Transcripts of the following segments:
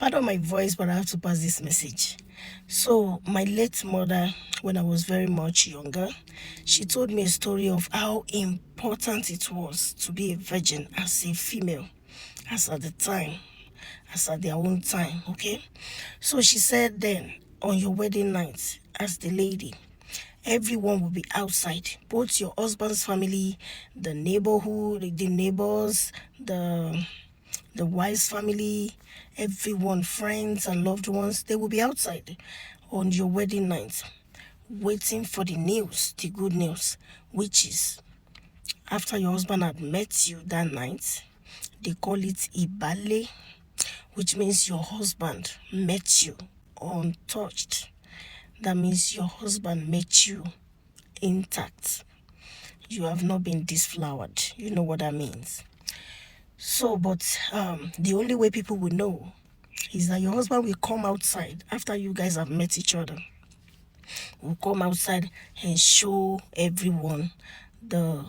Pardon my voice, but I have to pass this message. So, my late mother, when I was very much younger, she told me a story of how important it was to be a virgin as a female, as at the time, as at their own time, okay? So she said then, on your wedding night, as the lady, everyone will be outside, both your husband's family, the neighborhood, the neighbors, the wife's family, everyone, friends and loved ones, they will be outside on your wedding night, waiting for the news, the good news, which is after your husband had met you that night, they call it Ibale, which means your husband met you untouched. That means your husband met you intact. You have not been disflowered. You know what that means. So, but the only way people will know is that your husband will come outside after you guys have met each other. Will come outside and show everyone the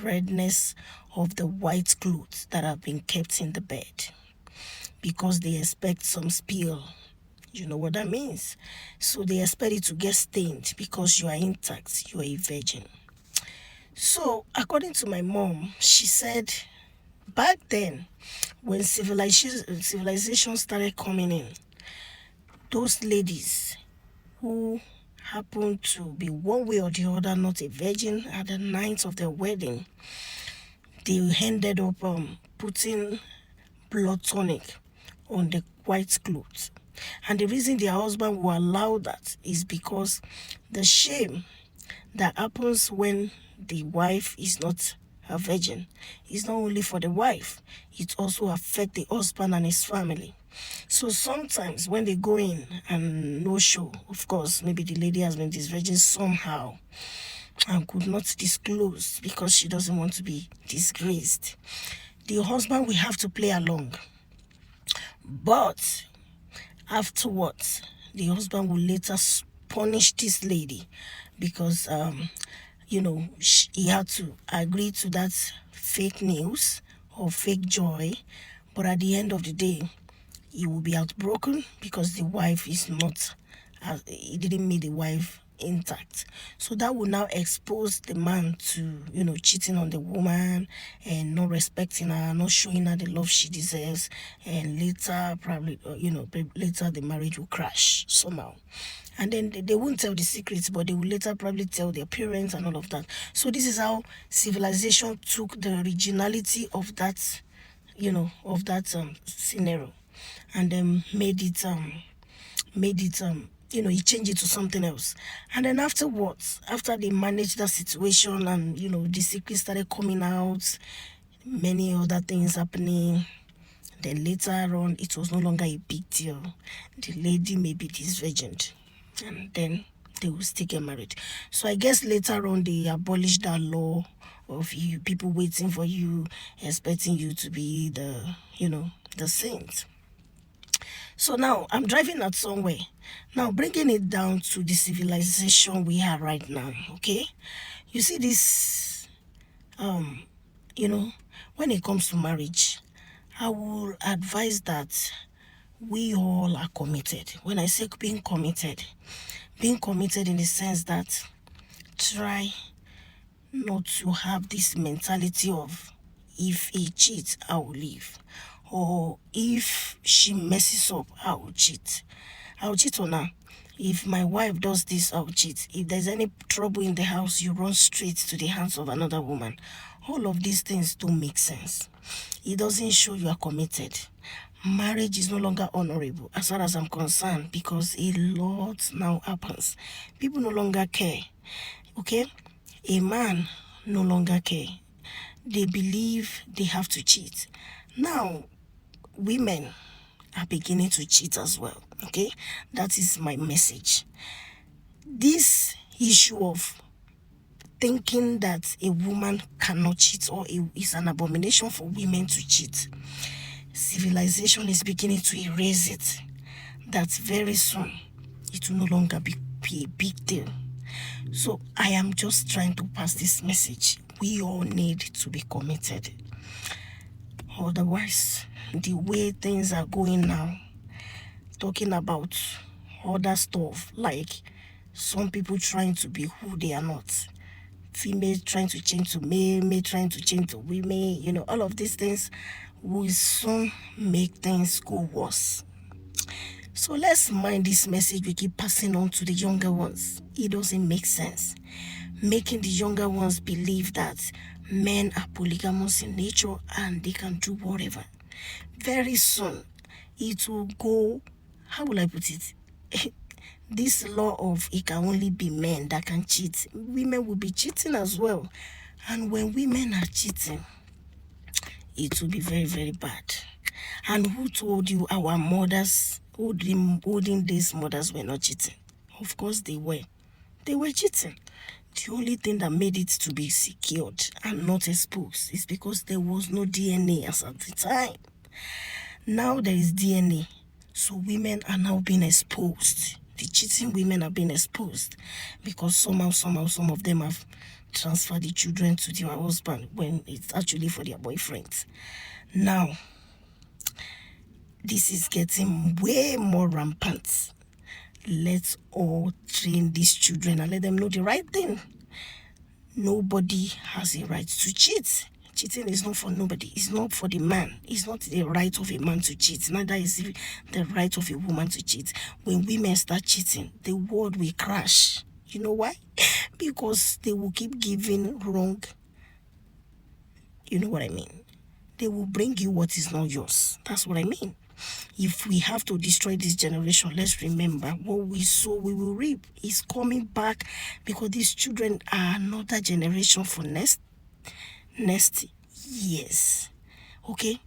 redness of the white clothes that have been kept in the bed, because they expect some spill. You know what that means? So they expect it to get stained because you are intact, you are a virgin. So according to my mom, she said back then, when civilization started coming in, those ladies who happened to be one way or the other not a virgin at the night of their wedding, they ended up putting blood tonic on the white clothes. And the reason their husband will allow that is because the shame that happens when the wife is not a virgin is not only for the wife, it also affects the husband and his family. So sometimes when they go in and no show, of course, maybe the lady has been virgin somehow and could not disclose because she doesn't want to be disgraced, the husband will have to play along. But afterwards, the husband will later punish this lady because, he had to agree to that fake news or fake joy. But at the end of the day, he will be outbroken because the wife is not, he didn't meet the wife intact. So that will now expose the man to, cheating on the woman and not respecting her, not showing her the love she deserves. And later, probably, later the marriage will crash somehow. And then they won't tell the secrets, but they will later probably tell their parents and all of that. So this is how civilization took the originality of that, scenario, and then made it, he changed it to something else. And then afterwards, after they managed that situation and, the secrets started coming out, many other things happening, then later on, it was no longer a big deal. The lady may be disvirgined, and then they will still get married. So I guess later on, they abolished that law of you people waiting for you, expecting you to be the saint. So now I'm driving at somewhere. Now bringing it down to the civilization we have right now, okay? You see this, when it comes to marriage, I will advise that we all are committed. When I say being committed in the sense that try not to have this mentality of if he cheats, I will leave. Or if she messes up, I will cheat. I will cheat on her. If my wife does this, I will cheat. If there's any trouble in the house, you run straight to the hands of another woman. All of these things don't make sense. It doesn't show you are committed. Marriage is no longer honorable as far as I'm concerned, because a lot now happens. People no longer care. Okay? A man no longer care. They believe they have to cheat. Now, women are beginning to cheat as well. Okay? That is my message. This issue of thinking that a woman cannot cheat or is an abomination for women to cheat, civilization is beginning to erase it. That very soon it will no longer be a big deal. So I am just trying to pass this message. We all need to be committed. Otherwise, the way things are going now, talking about other stuff, like some people trying to be who they are not. Female trying to change to male, male trying to change to women, all of these things will soon make things go worse. So let's mind this message we keep passing on to the younger ones. It doesn't make sense. Making the younger ones believe that men are polygamous in nature and they can do whatever. Very soon, it will go, how will I put it? This law of it can only be men that can cheat. Women will be cheating as well. And when women are cheating, it will be very, very bad. And who told you our mothers, olden days mothers were not cheating? Of course they were. They were cheating. The only thing that made it to be secured and not exposed is because there was no DNA as at the time. Now there is DNA. So women are now being exposed. The cheating women are being exposed because somehow, some of them have transferred the children to their husband when it's actually for their boyfriends. Now, this is getting way more rampant. Let's all train these children and let them know the right thing. Nobody has a right to cheat. Cheating is not for nobody. It's not for the man. It's not the right of a man to cheat. Neither is it the right of a woman to cheat. When women start cheating, the world will crash. You know why? Because they will keep giving wrong. You know what I mean? They will bring you what is not yours. That's what I mean. If we have to destroy this generation, let's remember what we sow, we will reap. It's coming back because these children are another generation for next years. Okay?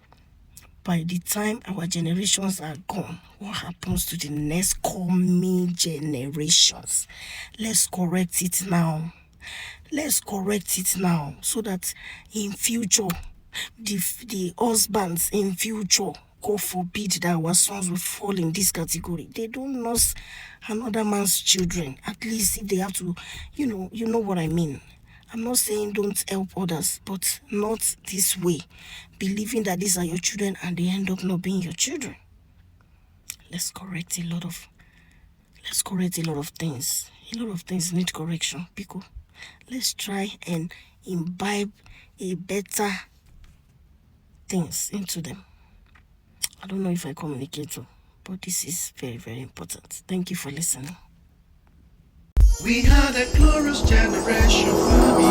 By the time our generations are gone, what happens to the next coming generations? Let's correct it now. Let's correct it now so that in future, the husbands in future, God forbid that our sons will fall in this category. They don't nurse another man's children. At least if they have to, you know what I mean. I'm not saying don't help others, but not this way. Believing that these are your children and they end up not being your children. Let's correct a lot of things. A lot of things need correction, people. Let's try and imbibe a better things into them. I don't know if I communicate well, but this is very, very important. Thank you for listening. We are the glorious generation, family.